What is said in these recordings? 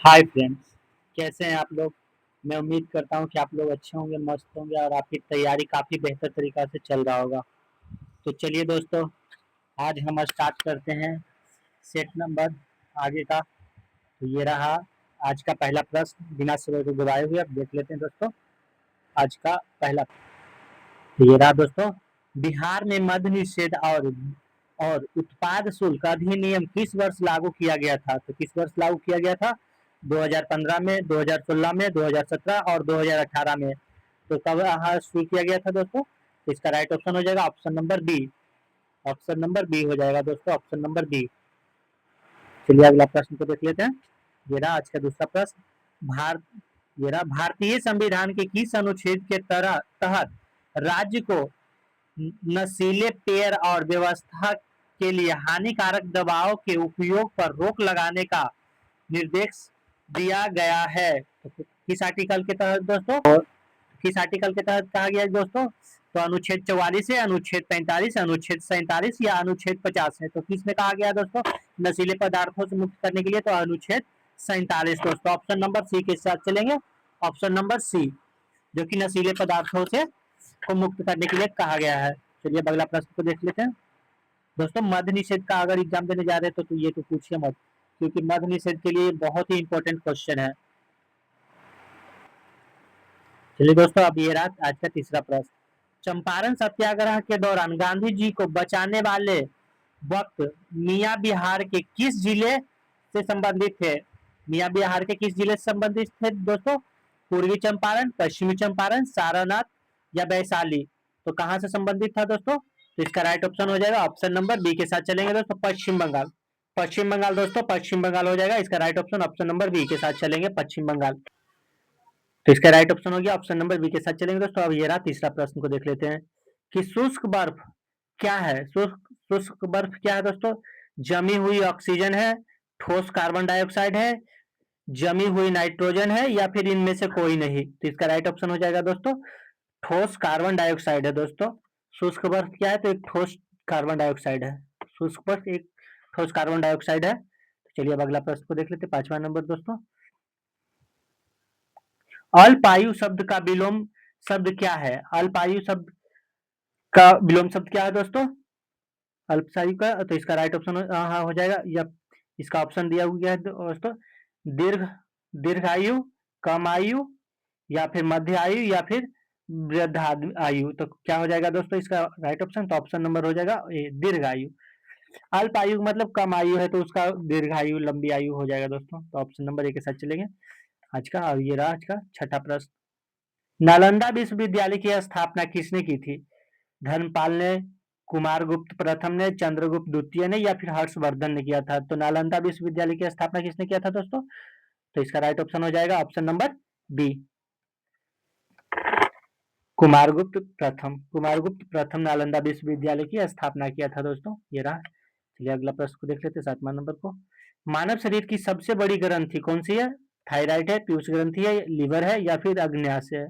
Hi friends, कैसे हैं आप लोग। मैं उम्मीद करता हूं कि आप लोग अच्छे होंगे, मस्त होंगे और आपकी तैयारी काफ़ी बेहतर तरीक़ा से चल रहा होगा। तो चलिए दोस्तों, आज हम स्टार्ट करते हैं सेट नंबर आगे का। तो ये रहा आज का पहला प्रश्न। बिना समय को गवाए हुए अब देख लेते हैं दोस्तों आज का पहला। तो ये रहा दोस्तों, बिहार में मद्य निषेध और उत्पाद शुल्क अधिनियम किस वर्ष लागू किया गया था। तो किस वर्ष लागू किया गया था? 2015 में, 2016 में, 2017 और 2018 में। तो कब शुरू किया गया था दोस्तों? तो इसका राइट ऑप्शन हो जाएगा option number B. Option number B हो जाएगा दोस्तों, ऑप्शन नंबर बी। चलिए अगला प्रश्न को देख लेते हैं। ये रहा आज का दूसरा प्रश्न। भारत ये रहा, भारतीय संविधान के किस अनुच्छेद के तहत राज्य को नशीले पेय और व्यवस्था के लिए हानिकारक दवाओं के उपयोग पर रोक लगाने का निर्देश दिया गया है। तो किस आर्टिकल के तहत दोस्तों? और किस आर्टिकल के तहत कहा गया है दोस्तों? तो अनुच्छेद 44 है, अनुच्छेद 45, अनुच्छेद 47 या अनुच्छेद 50 है। तो किस में कहा गया है दोस्तों नशीले पदार्थों से मुक्त करने के लिए? तो अनुच्छेद 47 दोस्तों। ऑप्शन नंबर सी के साथ चलेंगे, ऑप्शन नंबर सी, जो कि नशीले पदार्थों से को मुक्त करने के लिए कहा गया है। चलिए अगला प्रश्न को देख लेते हैं दोस्तों। मद्य निषेध का अगर एग्जाम देने जा रहे हैं तो ये तो पूछिए मत, क्योंकि मद्य निषेध के लिए बहुत ही इंपॉर्टेंट क्वेश्चन है। चलिए दोस्तों, अब ये रहा आज का तीसरा प्रश्न। चंपारण सत्याग्रह के दौरान गांधी जी को बचाने वाले वक्त मियाँ बिहार के किस जिले से संबंधित थे? मियाँ बिहार के किस जिले से संबंधित थे दोस्तों? पूर्वी चंपारण, पश्चिमी चंपारण, सारनाथ या वैशाली। तो कहाँ से संबंधित था दोस्तों? तो इसका राइट ऑप्शन हो जाएगा ऑप्शन नंबर बी के साथ चलेंगे दोस्तों, पश्चिम बंगाल। पश्चिम बंगाल दोस्तों, पश्चिम बंगाल हो जाएगा इसका right option. Option number B के साथ चलेंगे, पश्चिम बंगाल। तो इसका राइट ऑप्शन हो गया ऑप्शन नंबर बी के साथ चलेंगे दोस्तों। अब ये रहा तीसरा प्रश्न को देख लेते हैं कि शुष्क बर्फ क्या है? शुष्क बर्फ क्या है दोस्तों? जमी हुई ऑक्सीजन है, ठोस कार्बन डाइऑक्साइड है, जमी हुई नाइट्रोजन है या फिर इनमें से कोई नहीं। तो इसका राइट ऑप्शन हो जाएगा दोस्तों ठोस कार्बन डाइऑक्साइड है दोस्तों। शुष्क बर्फ क्या है? तो एक ठोस कार्बन डाइऑक्साइड है। शुष्क बर्फ एक ठोस कार्बन डाइऑक्साइड है। तो चलिए अब अगला प्रश्न को देख लेते हैं, पांचवा नंबर दोस्तों। अल्पायु शब्द का विलोम शब्द क्या है? अल्पायु शब्द का विलोम शब्द क्या है दोस्तों? अल्पसायु का। तो इसका राइट ऑप्शन हाँ हो जाएगा, या इसका ऑप्शन दिया हुआ है दोस्तों, दीर्घ दीर्घायु, कम आयु या फिर मध्य आयु या फिर वृद्ध आयु। तो क्या हो जाएगा दोस्तों इसका राइट ऑप्शन? तो ऑप्शन नंबर हो जाएगा दीर्घ आयु। अल्प आयु मतलब कम आयु है, तो उसका दीर्घ आयु लंबी आयु हो जाएगा दोस्तों। तो ऑप्शन नंबर ए के साथ चलेंगे आज का। और ये रहा आज का छठा प्रश्न। नालंदा विश्वविद्यालय की स्थापना किसने की थी? धर्मपाल ने, कुमारगुप्त प्रथम ने, चंद्रगुप्त द्वितीय ने या फिर हर्षवर्धन ने किया था? तो नालंदा विश्वविद्यालय की स्थापना किसने किया था दोस्तों? तो इसका राइट ऑप्शन हो जाएगा ऑप्शन नंबर बी, कुमारगुप्त प्रथम नालंदा विश्वविद्यालय की स्थापना किया था दोस्तों। ये रहा। चलिए अगला प्रश्न को देख लेते हैं, सातवां नंबर को। मानव शरीर की सबसे बड़ी ग्रंथि कौन सी है? थायराइड है, पीयूष ग्रंथि है, लीवर है या फिर अग्न्याशय है?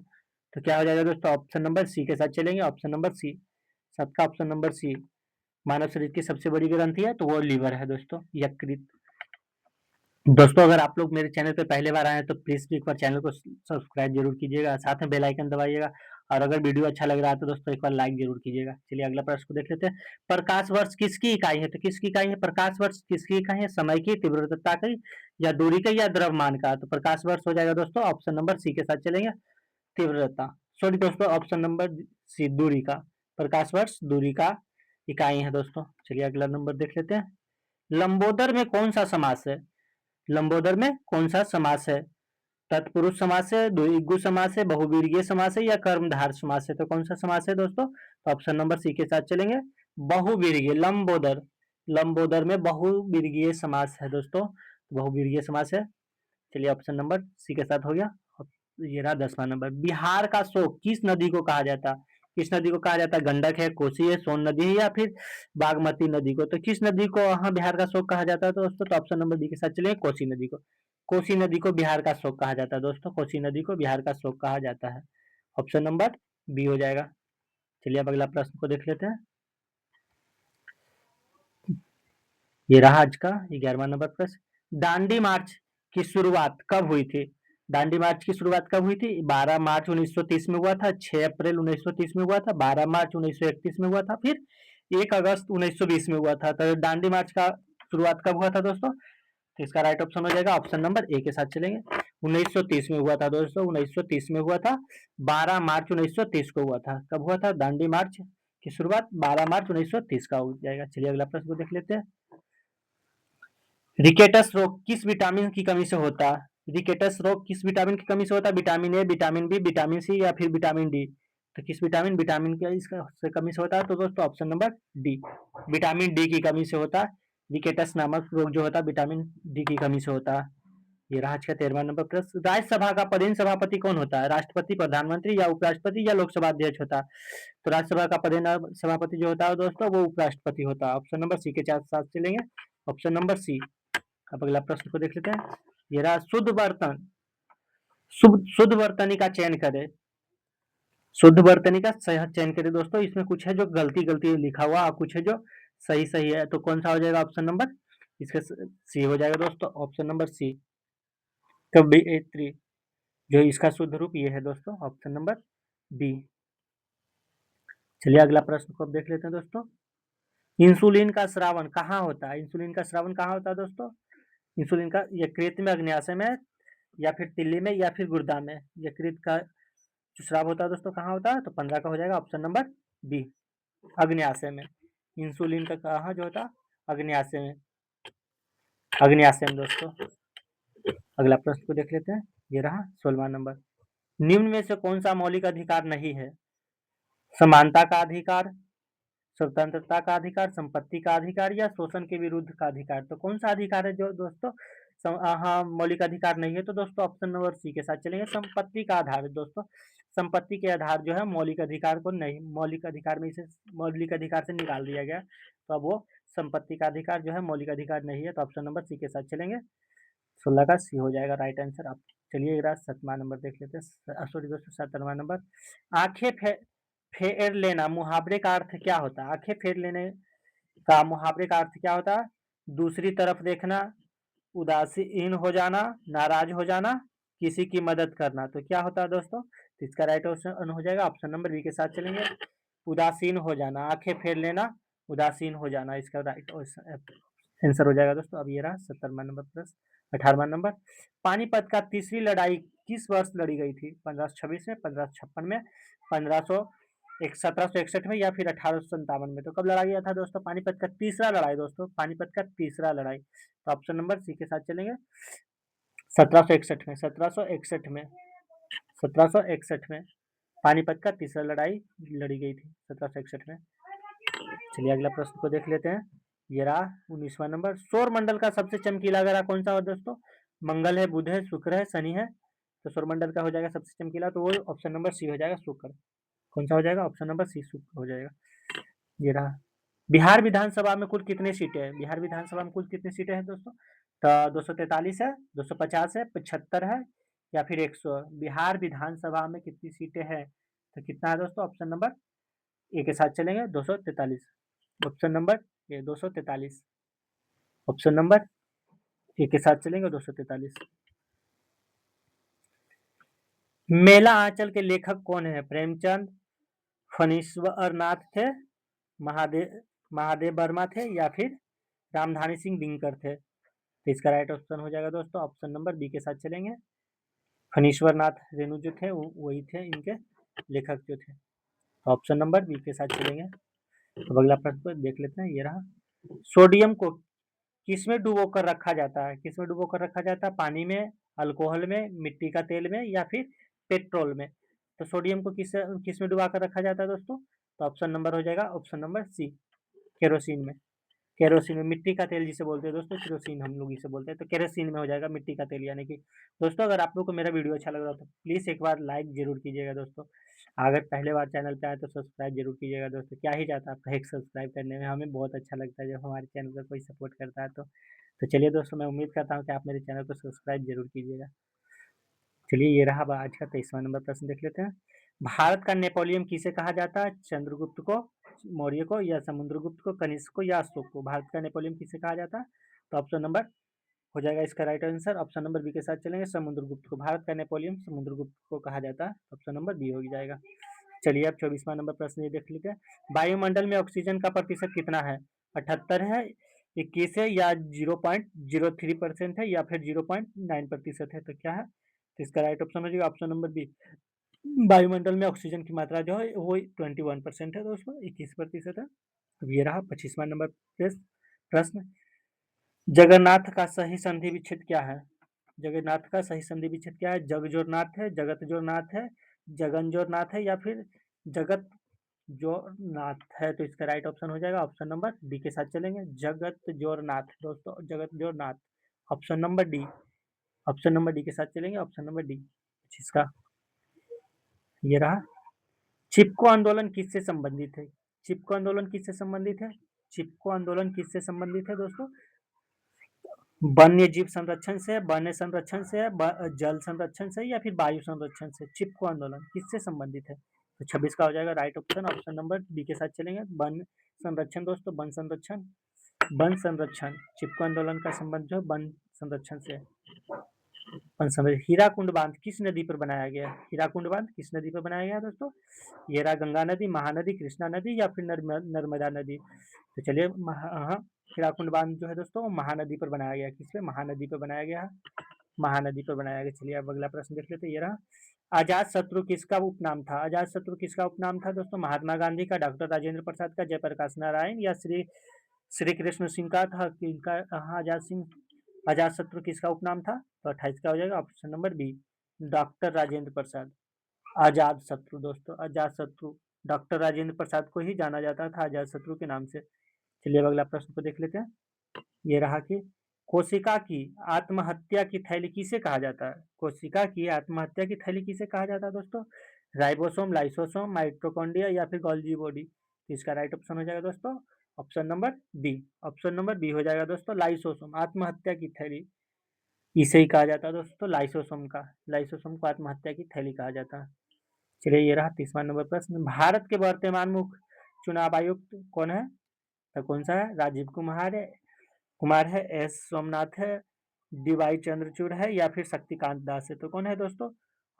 तो क्या हो जाएगा दोस्तों? ऑप्शन नंबर सी के साथ चलेंगे, ऑप्शन नंबर सी। सबका ऑप्शन नंबर सी, मानव शरीर की सबसे बड़ी ग्रंथि है तो वो लीवर है दोस्तों, यकृत। दोस्तों अगर आप लोग मेरे चैनल पे पहले बार आए हैं तो प्लीज एक बार चैनल को सब्सक्राइब जरूर कीजिएगा, साथ में बेल आइकन दबाइएगा और अगर वीडियो अच्छा लग रहा है तो दोस्तों एक बार लाइक जरूर कीजिएगा। चलिए अगला प्रश्न को देख लेते हैं। प्रकाश वर्ष किसकी इकाई है? तो किसकी इकाई है प्रकाश वर्ष? किसकी इकाई है? समय की, तीव्रता की या दूरी का या द्रव्यमान का? तो प्रकाश वर्ष हो जाएगा दोस्तों ऑप्शन नंबर सी के साथ चलेंगे, तीव्रता। सॉरी दोस्तों, ऑप्शन नंबर सी, दूरी का। प्रकाश वर्ष दूरी का इकाई है दोस्तों। चलिए अगला नंबर देख लेते हैं। लंबोदर में कौन सा समास है? लंबोदर में कौन सा समास है? तत्पुरुष समास है, द्विगु समास है, बहुवीर्यीय समास है या कर्मधार समास है? तो कौन सा समास है दोस्तों? तो ऑप्शन नंबर सी के साथ चलेंगे, बहुवीर्यीय। लंबोदर, लंबोदर में बहुवीर्यीय समास है दोस्तों, बहुवीर्यीय समास है। चलिए ऑप्शन नंबर सी के साथ हो गया। ये रहा 10वां नंबर। बिहार का शोक किस नदी को कहा जाता है? किस नदी को कहा जाता है? गंडक है, कोसी है, सोन नदी है या फिर बागमती नदी को? तो किस नदी को हाँ बिहार का शोक कहा जाता है तो दोस्तों? तो ऑप्शन नंबर बी के साथ चलिए, कोसी नदी को। कोसी नदी को बिहार का शोक कहा जाता है दोस्तों, कोसी नदी को बिहार का शोक कहा जाता है। ऑप्शन नंबर बी हो जाएगा। चलिए अब अगला प्रश्न को देख लेते हैं। ये रहा आज का 11वां नंबर प्रश्न। दांडी मार्च की शुरुआत कब हुई थी? दांडी मार्च की शुरुआत कब हुई थी? 12 मार्च 1930 में हुआ था, 6 अप्रैल 1930 में हुआ था, 12 मार्च 1931 में हुआ था, फिर 1 अगस्त 1920 में हुआ था। तो दांडी मार्च का शुरुआत कब हुआ था दोस्तों? तो इसका राइट ऑप्शन हो जाएगा ऑप्शन नंबर ए के साथ चलेंगे। 1930 में हुआ था दोस्तों, 1930 में हुआ था, 12 मार्च 1930 को हुआ था। कब हुआ था दांडी मार्च की शुरुआत? 12 मार्च 1930 का हो जाएगा। चलिए अगला प्रश्न को देख लेते हैं। रिकेटस रोग किस विटामिन की कमी से होता है? रिकेटस रोग किस विटामिन की कमी से होता है? Vitamin A, vitamin B, vitamin C या फिर विटामिन डी? तो किस विटामिन की इसका से कमी से होता है? तो दोस्तों option number D, vitamin D की कमी से होता है। रिकेटस नामक रोग जो होता है विटामिन डी की कमी से होता है। ये रहा आज का 13वां नंबर प्रश्न। राज्यसभा का पदेन सभापति कौन होता है? राष्ट्रपति, प्रधानमंत्री या उपराष्ट्रपति या लोकसभा अध्यक्ष होता है? तो राज्यसभा का पदेन सभापति जो होता है दोस्तों वो उपराष्ट्रपति होता है। ऑप्शन नंबर सी के साथ चलेंगे। Option number C. अब अगला प्रश्न को देख लेते हैं। ये रहा शुद्ध बर्तन, शुद्ध वर्तनी का चयन करें। शुद्ध वर्तनी का सही चयन करें दोस्तों। इसमें कुछ है जो गलती गलती लिखा हुआ और कुछ है जो सही सही है। तो कौन सा हो जाएगा ऑप्शन नंबर? इसका सी हो जाएगा दोस्तों, ऑप्शन नंबर सी। कवियत्री, जो इसका शुद्ध रूप ये है दोस्तों, ऑप्शन नंबर बी। चलिए अगला प्रश्न को अब देख लेते हैं दोस्तों। इंसुलिन का स्रावन कहाँ होता है? इंसुलिन का स्रावन कहाँ होता है दोस्तों? इंसुलिन का यकृत में, अग्न्याशय में, या फिर तिल्ली में, या फिर गुर्दा में? यकृत का जो स्राव होता है दोस्तों कहाँ होता है? तो 15 का हो जाएगा ऑप्शन नंबर बी, अग्न्याशय में। इंसुलिन का कहाँ जो होता है? अग्न्याशय में, अग्न्याशय में दोस्तों। अगला प्रश्न को देख लेते हैं। ये रहा 16वां नंबर। निम्न में से कौन सा मौलिक अधिकार नहीं है? समानता का अधिकार, स्वतंत्रता का अधिकार, संपत्ति का अधिकार या शोषण के विरुद्ध का अधिकार? तो कौन सा अधिकार है जो दोस्तों हाँ मौलिक अधिकार नहीं है? तो दोस्तों ऑप्शन नंबर सी के साथ चलेंगे, संपत्ति का आधार है दोस्तों। संपत्ति के आधार जो है मौलिक अधिकार को नहीं, मौलिक अधिकार में इसे मौलिक अधिकार से निकाल दिया गया। तो अब वो संपत्ति का अधिकार जो है मौलिक अधिकार नहीं है। तो ऑप्शन नंबर सी के साथ चलेंगे। 16 का सी हो जाएगा राइट आंसर। आप चलिए 7वां नंबर देख लेते हैं। सॉरी दोस्तों 17वां नंबर। आंखें फेर लेना मुहावरे का अर्थ क्या होता है? आंखें फेर लेने का मुहावरे का अर्थ क्या होता है? दूसरी तरफ देखना, उदासीन हो जाना, नाराज हो जाना, किसी की मदद करना। तो क्या होता है दोस्तों? तो इसका राइट ऑप्शन हो जाएगा ऑप्शन नंबर बी के साथ चलेंगे, उदासीन हो जाना, आंखें फेर लेना, उदासीन हो जाना, इसका राइट आंसर हो जाएगा दोस्तों। अब ये रहा 17वां नंबर प्लस 18वां नंबर। पानीपत का तीसरी लड़ाई किस वर्ष लड़ी गई थी? 1526 में, 1556 में, 1761 में या फिर 1857 में? तो कब लड़ा गया था दोस्तों पानीपत का तीसरा लड़ाई? दोस्तों पानीपत का तीसरा लड़ाई। तो ऑप्शन नंबर सी के साथ चलेंगे, 1761 में, 1761 में, 1761 में पानीपत का तीसरा लड़ाई लड़ी गई थी 1761 में। चलिए अगला प्रश्न को देख लेते हैं। ये रहा 19वां नंबर। सौर मंडल का सबसे चमकीला ग्रह कौन सा हो दोस्तों? मंगल है, बुध है, शुक्र है, शनि है? तो सौर मंडल का हो जाएगा सबसे चमकीला, तो वो ऑप्शन नंबर सी हो जाएगा, शुक्र। कौन सा हो जाएगा? ऑप्शन नंबर सी, शुक्र हो जाएगा। ये रहा। बिहार विधानसभा में कुल कितनी सीटें हैं? बिहार विधानसभा में कुल कितनी सीटें हैं दोस्तों? तो 243 है, 250 है, 75 है या फिर 100? बिहार विधानसभा में कितनी सीटें हैं? तो कितना है दोस्तों? ऑप्शन नंबर ए के साथ चलेंगे, 243। ऑप्शन नंबर ए 243। ऑप्शन नंबर ए के साथ चलेंगे 243। मेला आंचल के लेखक कौन है? प्रेमचंद, फणीश्वर नाथ थे, महादेव महादेव वर्मा थे या फिर रामधानी सिंह दिनकर थे? तो इसका राइट ऑप्शन हो जाएगा दोस्तों ऑप्शन नंबर बी के साथ चलेंगे, फणीश्वर नाथ रेणु जो थे वही थे इनके लेखक जो थे। तो ऑप्शन नंबर बी के साथ चलेंगे। तो अगला प्रश्न देख लेते हैं। ये रहा। सोडियम को किसमें डुबो कर रखा जाता है? किसमें डुबो कर रखा जाता है? पानी में, अल्कोहल में, मिट्टी का तेल में या फिर पेट्रोल में? तो सोडियम को किस में डुबा कर रखा जाता है दोस्तों? तो ऑप्शन नंबर हो जाएगा ऑप्शन नंबर सी, केरोसिन में। केरोसिन में, मिट्टी का तेल जिसे बोलते हैं दोस्तों, केरोसिन हम लोग इसे बोलते हैं। तो केरोसिन में हो जाएगा, मिट्टी का तेल यानी कि। दोस्तों अगर आप लोग को मेरा वीडियो अच्छा लग रहा हो तो प्लीज़ एक बार लाइक जरूर कीजिएगा दोस्तों। अगर पहले बार चैनल पे आए तो सब्सक्राइब जरूर कीजिएगा दोस्तों। क्या ही जाता है आपका एक सब्सक्राइब करने में, हमें बहुत अच्छा लगता है जब हमारे चैनल का कोई सपोर्ट करता है। तो चलिए दोस्तों, मैं उम्मीद करता हूँ कि आप मेरे चैनल को सब्सक्राइब जरूर कीजिएगा। चलिए ये रहा आज का 23वां नंबर प्रश्न देख लेते हैं। भारत का नेपोलियन किसे कहा जाता है? चंद्रगुप्त को, मौर्य को, या समुद्रगुप्त को, कनिष्क को या अशोक को? भारत का नेपोलियन किसे कहा जाता है? तो ऑप्शन नंबर हो जाएगा इसका right answer. Option number B के साथ चलेंगे, समुद्रगुप्त को। भारत का नेपोलियन समुद्रगुप्त को कहा जाता है। ऑप्शन नंबर बी हो जाएगा। चलिए अब 24वां नंबर प्रश्न ये देख लेते हैं। वायुमंडल में ऑक्सीजन का प्रतिशत कितना है? 78 है, 21 है, या 0.03% है, या फिर 0.9% है? तो क्या है? तो इसका राइट ऑप्शन हो जाएगा ऑप्शन नंबर बी। वायुमंडल में ऑक्सीजन की मात्रा जो है वो 21% है दोस्तों, 21% है। अब ये रहा 25वां नंबर प्रश्न। जगन्नाथ का सही संधि विच्छेद क्या है? जगन्नाथ का सही संधि विच्छेद क्या है? जगजोरनाथ है, जगत जोरनाथ है, जगन जोरनाथ है, या फिर जगत जोरनाथ है? तो इसका राइट ऑप्शन हो जाएगा ऑप्शन नंबर डी के साथ चलेंगे, जगत जोरनाथ दोस्तों, Jagat Jornath. Option number D, option number D के साथ चलेंगे, ऑप्शन नंबर डी जिसका ये रहा। चिपको आंदोलन किससे संबंधित है? चिपको आंदोलन किससे संबंधित है? चिपको आंदोलन किससे संबंधित है दोस्तों? वन्य जीव संरक्षण से, वन्य संरक्षण से, जल संरक्षण से, या फिर वायु संरक्षण से? चिपको आंदोलन किससे संबंधित है? तो 26 का हो जाएगा right option, option number B के साथ चलेंगे, वन संरक्षण दोस्तों, वन संरक्षण। वन संरक्षण, चिपको आंदोलन का संबंध जो वन संरक्षण से। वन संरक्षण। हीराकुंड बांध किस नदी पर बनाया गया? हीराकुंड बांध किस नदी पर बनाया गया दोस्तों? ये रहा गंगा नदी, महानदी, कृष्णा नदी, या फिर नर्मदा नदी? तो चलिए हीराकुंड बांध जो है दोस्तों महानदी पर बनाया गया। किस पे? महानदी पर बनाया गया, महानदी पर बनाया गया। चलिए अब अगला प्रश्न देख लेते हैं। ये रहा। अजात शत्रु किसका उपनाम था? अजात शत्रु किसका उपनाम था दोस्तों? महात्मा गांधी का, डॉक्टर राजेंद्र प्रसाद का, जयप्रकाश नारायण, या श्री कृष्ण सिंह का था? किनका? अजात शत्रु किसका उपनाम था? तो 28 का हो जाएगा option number B, doctor Rajendra Prasad. Ajatashatru दोस्तों, अजात शत्रु, डॉक्टर राजेंद्र प्रसाद को ही जाना जाता था अजात शत्रु के नाम से। चलिए अब अगला प्रश्न को देख लेते हैं। ये रहा कि कोशिका की आत्महत्या की थैली किसे कहा जाता है? कोशिका की आत्महत्या की थैली किसे कहा जाता है दोस्तों? राइबोसोम, लाइसोसोम, माइटोकॉन्ड्रिया, या फिर गोल्गी बॉडी? तो इसका राइट ऑप्शन हो जाएगा दोस्तों option number B. Option number B हो जाएगा दोस्तों, लाइसोसोम। आत्महत्या की थैली इसे ही कहा जाता है दोस्तों, लाइसोसोम का। लाइसोसोम को आत्महत्या की थैली कहा जाता है। चलिए ये रहा 30वां नंबर प्रश्न। भारत के वर्तमान मुख्य चुनाव आयुक्त कौन है? तो कौन सा है? राजीव कुमार है, एस सोमनाथ है, डी वाई चंद्रचूड़ है, या फिर शक्तिकांत दास है? तो कौन है दोस्तों?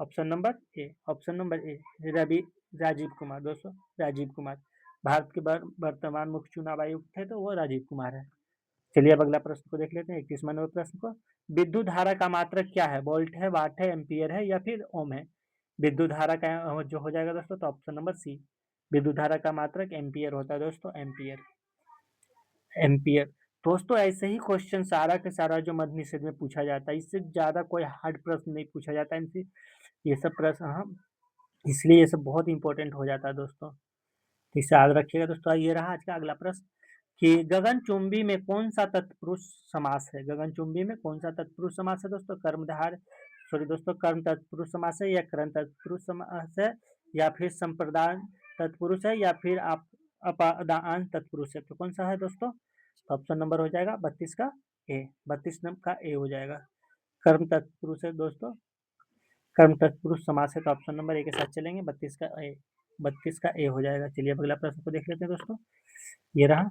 Option number A, option number A, Rajiv Kumar दोस्तों, राजीव कुमार। भारत के वर्तमान मुख्य चुनाव आयुक्त है तो वो राजीव कुमार है। चलिए अब अगला प्रश्न को देख लेते हैं, 31वां नंबर प्रश्न को। विद्युत धारा का मात्रक क्या है? वोल्ट है, वाट है, एम्पियर है, या फिर ओम है? विद्युत धारा का जो हो जाएगा दोस्तों, तो ऑप्शन नंबर सी, विद्युत धारा का मात्रक एम्पियर होता है दोस्तों, एम्पियर। एम्पियर दोस्तों, ऐसे ही क्वेश्चन सारा के सारा जो मध्य निषेध में पूछा जाता है, इससे ज्यादा कोई हार्ड प्रश्न नहीं पूछा जाता है इनसे। ये सब प्रश्न इसलिए ये सब बहुत इंपॉर्टेंट हो जाता है दोस्तों, तो इसे याद रखिएगा दोस्तों। ये रहा आज का अगला प्रश्न कि गगनचुंबी में कौन सा तत्पुरुष समास है? गगनचुंबी में कौन सा तत्पुरुष समास है दोस्तों? कर्मधार सॉरी दोस्तों, कर्म तत्पुरुष समास है, या करण तत्पुरुष समास है, या फिर संप्रदान तत्पुरुष है, या फिर आप अपादान तत्पुरुष है? तो कौन सा है दोस्तों? तो ऑप्शन नंबर हो जाएगा 32 का ए, 32 नंबर का ए हो जाएगा। कर्म तत्पुरुष है दोस्तों, कर्म तत्पुरुष समास है, तो ऑप्शन नंबर ए के साथ चलेंगे, 32 का ए, 32 का ए हो जाएगा। चलिए अगला प्रश्न को देख लेते हैं दोस्तों। ये रहा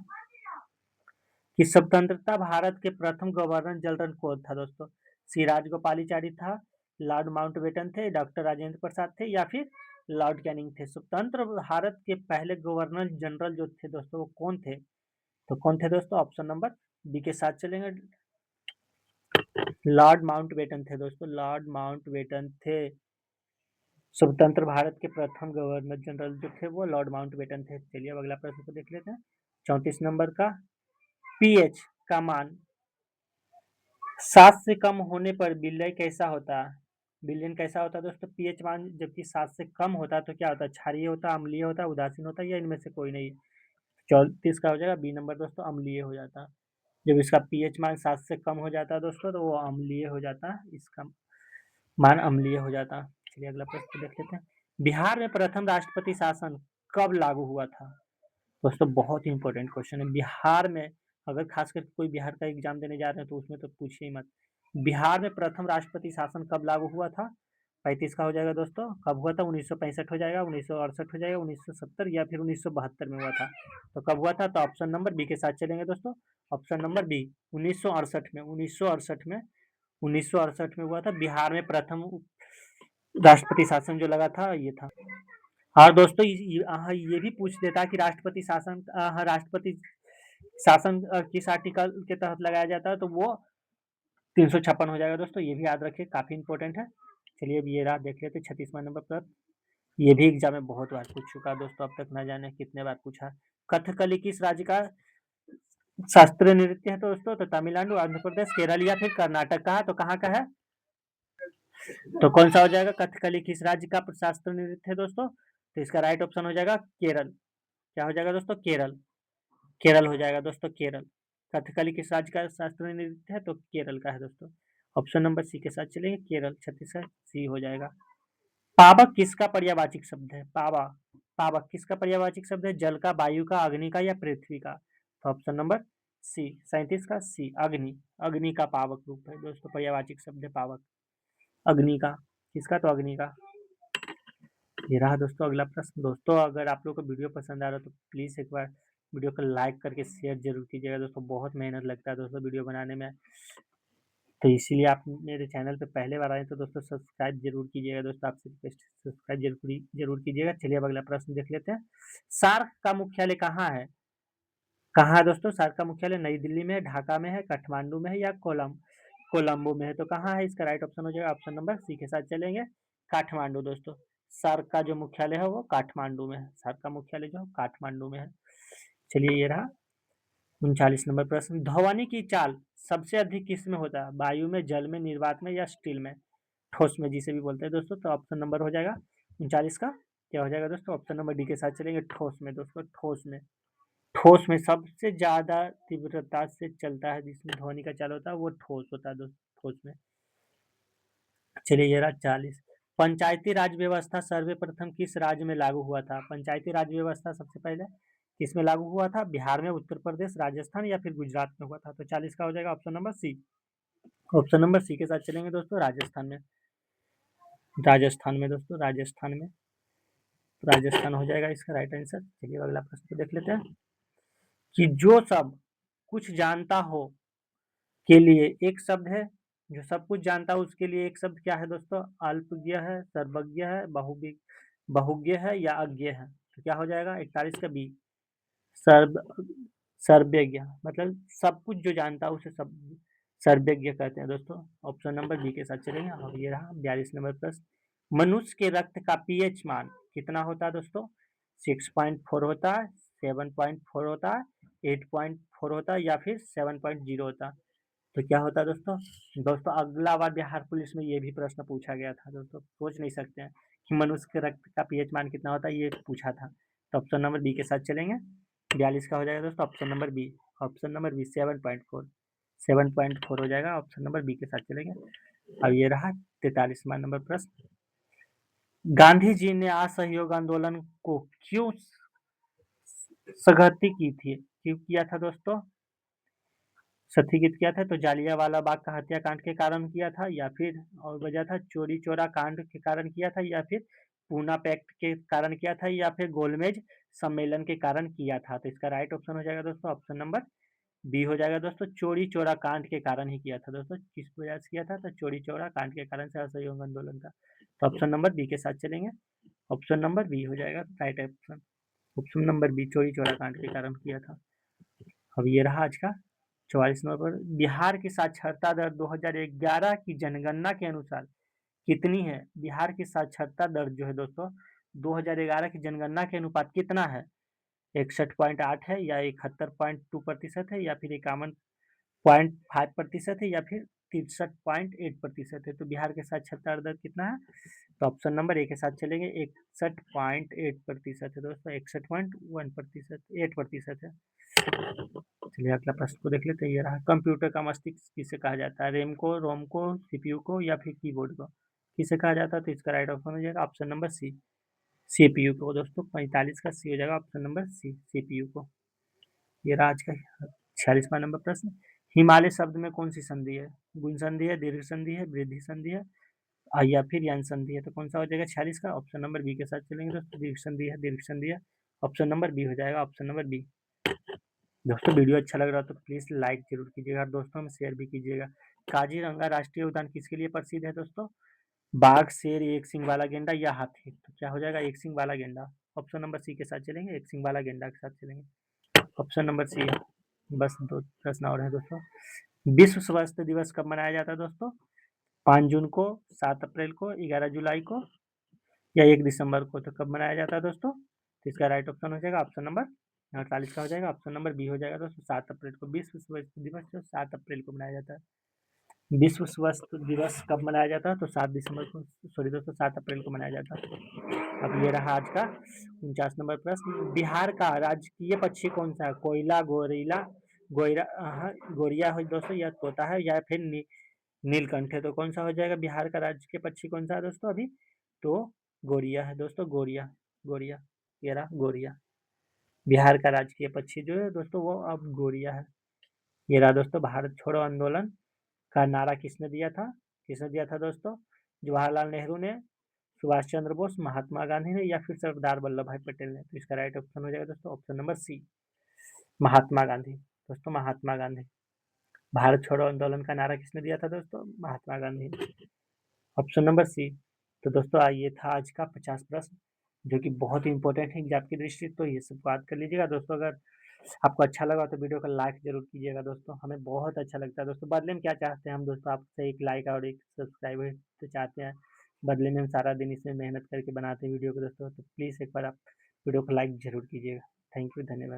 कि स्वतंत्रता भारत के प्रथम गवर्नर जनरल कौन था दोस्तों? सी राजगोपालाचारी था, लॉर्ड माउंटबेटन थे, डॉक्टर राजेंद्र प्रसाद थे, या फिर लॉर्ड कैनिंग थे? स्वतंत्र भारत के पहले गवर्नर जनरल जो थे दोस्तों वो कौन थे? तो कौन थे दोस्तों? ऑप्शन नंबर बी के साथ चलेंगे, लॉर्ड माउंटबेटन थे दोस्तों, लॉर्ड माउंटबेटन थे। स्वतंत्र भारत के प्रथम गवर्नर जनरल जो थे वो लॉर्ड माउंटबेटन थे। चलिए अब अगला प्रश्न को देख लेते हैं, 34 नंबर का। पीएच का मान 7 से कम होने पर विलय कैसा होता है? विलयन कैसा होता है दोस्तों? पीएच मान जबकि 7 से कम होता है तो क्या होता है? क्षारीय होता है, अम्लीय होता है, उदासीन होता है, या इनमें से कोई नहीं? 34 का हो जाएगा बी नंबर दोस्तों, अम्लीय हो जाता है। जब इसका पीएच मान 7 से कम हो जाता है दोस्तों तो वो अम्लीय हो जाता है, इसका मान अम्लीय हो जाता है। चलिए अगला प्रश्न देख लेते हैं। बिहार में प्रथम राष्ट्रपति शासन कब लागू हुआ था? दोस्तों बहुत ही इंपॉर्टेंट क्वेश्चन है। बिहार में अगर खास करके कोई बिहार का एग्जाम देने जा रहे हैं तो उसमें तो पूछिए मत। बिहार में प्रथम राष्ट्रपति शासन कब लागू हुआ था? 35 का हो जाएगा दोस्तों। कब हुआ था? 1965 हो जाएगा, 1968 हो जाएगा, 1970 या फिर 1972 में हुआ था। तो कब हुआ था? तो ऑप्शन नंबर बी के साथ चलेंगे दोस्तों। ऑप्शन नंबर बी 1968 में, 1968 में, 1968 में हुआ था। बिहार में प्रथम राष्ट्रपति शासन जो लगा था ये था। और दोस्तों ये भी पूछ देता है कि राष्ट्रपति शासन किस आर्टिकल के तहत लगाया जाता है, तो वो 356 हो जाएगा दोस्तों। ये भी याद रखिए, काफी इंपॉर्टेंट है। चलिए अब ये रहा, देख लेते 36वां नंबर पर। ये भी एग्जाम में बहुत बार पूछ चुका है दोस्तों, अब तक न जाने कितने बार पूछा। कथकली किस राज्य का शास्त्रीय नृत्य है दोस्तों? तो तमिलनाडु, आंध्र प्रदेश, केरल या फिर कर्नाटक का है। तो कहाँ का है? तो कौन सा हो जाएगा? कथकली किस राज्य का शास्त्रीय नृत्य है दोस्तों? तो इसका राइट ऑप्शन हो जाएगा केरल। क्या हो जाएगा दोस्तों? केरल। केरल हो जाएगा दोस्तों, केरल। कथकली किस राज्य का शास्त्रीय नृत्य है? तो केरल का है दोस्तों। ऑप्शन नंबर सी के साथ चलेंगे, केरल। 36 का सी हो जाएगा। पावक किसका पर्यायवाची शब्द है? पावक किसका पर्यायवाची शब्द है? जल का, वायु का, अग्नि का या पृथ्वी का? तो ऑप्शन नंबर सी, 37 का सी, अग्नि। अग्नि का पावक रूप है दोस्तों, पर्यायवाची शब्द है पावक। अग्नि का। किसका? तो अग्नि का। ये रहा दोस्तों अगला प्रश्न। दोस्तों अगर आप लोग को वीडियो पसंद आ रहा है तो प्लीज़ एक बार वीडियो को लाइक करके शेयर जरूर कीजिएगा दोस्तों। बहुत मेहनत लगता है दोस्तों वीडियो बनाने में, तो इसीलिए आप मेरे चैनल पे पहले बार आए तो दोस्तों सब्सक्राइब जरूर कीजिएगा दोस्तों, आपसे रिक्वेस्ट, सब्सक्राइब जरूर जरूर कीजिएगा। चलिए अब अगला प्रश्न देख लेते हैं। सार्क का मुख्यालय कहाँ है? कहाँ है दोस्तों सार्क का मुख्यालय? नई दिल्ली में है, ढाका में है, काठमांडू में है या कोलंबो में है? तो कहाँ है? इसका राइट ऑप्शन हो जाएगा ऑप्शन नंबर सी के साथ चलेंगे, काठमांडू दोस्तों। सार्क का जो मुख्यालय है वो काठमांडू में है। सार्क का मुख्यालय जो काठमांडू में है। चलिए ये रहा 39 नंबर प्रश्न। ध्वनि की चाल सबसे अधिक किस में होता है? वायु में, जल में, निर्वात में या स्टील में? ठोस में जिसे भी बोलते हैं दोस्तों। तो ऑप्शन नंबर हो जाएगा 39 का क्या हो जाएगा दोस्तों? ऑप्शन नंबर डी के साथ चलेंगे, ठोस में दोस्तों। ठोस में, ठोस में सबसे ज्यादा तीव्रता से चलता है, जिसमें ध्वनि का चाल होता है वो ठोस होता है दोस्तों, ठोस में। चलिए ये रहा 40। पंचायती राज व्यवस्था सर्वप्रथम किस राज्य में लागू हुआ था? पंचायती राज व्यवस्था सबसे पहले किसमें लागू हुआ था? बिहार में, उत्तर प्रदेश, राजस्थान या फिर गुजरात में हुआ था? तो 40 का हो जाएगा option number C. Option number C के साथ चलेंगे दोस्तों, राजस्थान में। राजस्थान में दोस्तों, राजस्थान में। तो राजस्थान हो जाएगा इसका राइट आंसर। चलिए अगला प्रश्न देख लेते हैं कि जो सब कुछ जानता हो के लिए एक शब्द है। जो सब कुछ जानता है उसके लिए एक शब्द क्या है दोस्तों? अल्पज्ञ है, सर्वज्ञ है, बहुज्ञ है या अज्ञ है? तो क्या हो जाएगा? 41 का बी, सर्व सर्वज्ञ। मतलब सब कुछ जो जानता है उसे सब सर्वज्ञ कहते हैं दोस्तों। ऑप्शन नंबर बी के साथ चलेंगे। अब ये रहा 42 नंबर प्रश्न। मनुष्य के रक्त का पीएच मान कितना होता है दोस्तों? 6.4 होता है, 7.4 होता है, 8.4 होता है या फिर 7.0 होता है? तो क्या होता है दोस्तों? दोस्तों अगला बार बिहार पुलिस में ये भी प्रश्न पूछा गया था दोस्तों, सोच नहीं सकते हैं कि मनुष्य के रक्त का पीएच मान कितना होता है, ये पूछा था। तो ऑप्शन नंबर बी के साथ चलेंगे। 42 का हो जाएगा दोस्तों option number B. Option number B 7.4, 7.4 हो जाएगा। ऑप्शन नंबर बी के साथ चलेंगे। अब ये रहा 43वां नंबर प्रश्न। गांधी जी ने असहयोग आंदोलन को क्यों संगठित की थी? क्यों किया था दोस्तों? सत्याग्रह किया था? तो जालियांवाला बाग का हत्याकांड के कारण किया था, या फिर और वजह था चोरी चोरा कांड के कारण किया था, या फिर पूना पैक्ट के कारण किया था, या फिर गोलमेज सम्मेलन के कारण किया था? तो इसका राइट ऑप्शन हो जाएगा दोस्तों ऑप्शन नंबर बी हो जाएगा दोस्तों, चोरी चोरा कांड के कारण ही किया था दोस्तों। किस वजह से किया था? तो चोरी चोरा कांड के कारण से असहयोग आंदोलन का। तो ऑप्शन नंबर बी के साथ चलेंगे। ऑप्शन नंबर बी हो जाएगा right option. Option number B, चोरी चोरा कांड के कारण किया था। अब ये रहा आज का 44 नंबर। बिहार की साक्षरता दर 2011 की जनगणना के अनुसार कितनी है? बिहार की साक्षरता दर जो है दोस्तों 2011 की जनगणना के अनुपात कितना है? 61.8 है, या 71.2% है, या फिर 51.5% है, या फिर 63.8% है? तो बिहार के साक्षरता दर कितना है? तो ऑप्शन नंबर ए के साथ चलेंगे, 61.8% है दोस्तों, 61.1%, 8% है। चलिए अगला प्रश्न को देख लेते हैं। ये रहा, कंप्यूटर का मस्तिष्क किसे कहा जाता है? रैम को, रोम को, सीपीयू को या फिर कीबोर्ड को? किसे कहा जाता है? तो इसका राइट ऑप्शन हो जाएगा ऑप्शन नंबर सी, सीपीयू को दोस्तों। 45 का सी हो जाएगा ऑप्शन नंबर सी, सीपीयू को। ये रहा आज का 46वां नंबर प्रश्न। हिमालय शब्द में कौन सी संधि है? गुण संधि है, दीर्घ संधि है, वृद्धि संधि है, या फिर यन संधि है, तो कौन सा हो जाएगा 46 का? ऑप्शन नंबर बी के साथ चलेंगे दोस्तों। दीर्घ संधि है, दीर्घ संधि है, ऑप्शन नंबर बी हो जाएगा, ऑप्शन नंबर बी। दोस्तों वीडियो अच्छा लग रहा हो तो प्लीज लाइक जरूर कीजिएगा, दोस्तों में शेयर भी कीजिएगा। काजीरंगा राष्ट्रीय उद्यान किसके लिए प्रसिद्ध है दोस्तों? बाघ, शेर, एक सिंग वाला गेंडा या हाथी? तो क्या हो जाएगा? एक सिंग वाला गेंडा। ऑप्शन नंबर सी के साथ चलेंगे, एक सिंग वाला गेंडा के साथ चलेंगे, ऑप्शन नंबर सी है। बस दो प्रश्न और है दोस्तों। विश्व स्वास्थ्य दिवस कब मनाया जाता है दोस्तों? 5 जून को, 7 अप्रैल को, 11 जुलाई को या 1 दिसंबर को? तो कब मनाया जाता है दोस्तों? तो इसका राइट ऑप्शन हो जाएगा ऑप्शन नंबर 48 का हो जाएगा, ऑप्शन नंबर बी हो जाएगा दोस्तों, 7 अप्रैल को। विश्व स्वास्थ्य दिवस जो 7 अप्रैल को मनाया जाता है। विश्व स्वास्थ्य दिवस कब मनाया जाता है? तो 7 दिसंबर को, सॉरी दोस्तों, 7 अप्रैल को मनाया जाता है। अब ये रहा आज का 49 नंबर प्रश्न। बिहार का राजकीय पक्षी कौन सा है? कोयला, गोरिल्ला, गोरिया हो दोस्तों, या तोता है, या फिर नीलकंठ है? तो कौन सा हो जाएगा? बिहार का राजकीय पक्षी कौन सा है दोस्तों अभी? तो गोरिया है दोस्तों, गोरिया, गोरिया, ये रहा गोरिया। बिहार का राजकीय पक्षी जो है दोस्तों वो अब गोरिया है। ये रहा दोस्तों। भारत छोड़ो आंदोलन का नारा किसने दिया था? किसने दिया था दोस्तों? जवाहरलाल नेहरू ने, सुभाष चंद्र बोस, महात्मा गांधी ने या फिर सरदार वल्लभ भाई पटेल ने? तो इसका राइट ऑप्शन हो जाएगा दोस्तों ऑप्शन नंबर सी, महात्मा गांधी। दोस्तों महात्मा गांधी। भारत छोड़ो आंदोलन का नारा किसने दिया था दोस्तों? महात्मा गांधी ने, ऑप्शन नंबर सी। तो दोस्तों ये था आज का 50 प्रश्न जो कि बहुत ही इंपॉर्टेंट है एग्जाम की दृष्टि से, तो ये सब बात कर लीजिएगा दोस्तों। अगर आपको अच्छा लगा तो वीडियो को लाइक जरूर कीजिएगा दोस्तों, हमें बहुत अच्छा लगता है दोस्तों। बदले में क्या चाहते हैं हम दोस्तों? आपसे एक लाइक और एक सब्सक्राइबर तो चाहते हैं, बदले में हम सारा दिन इसमें मेहनत करके बनाते हैं वीडियो को दोस्तों। तो प्लीज़ एक बार आप वीडियो को लाइक जरूर कीजिएगा। थैंक यू, धन्यवाद।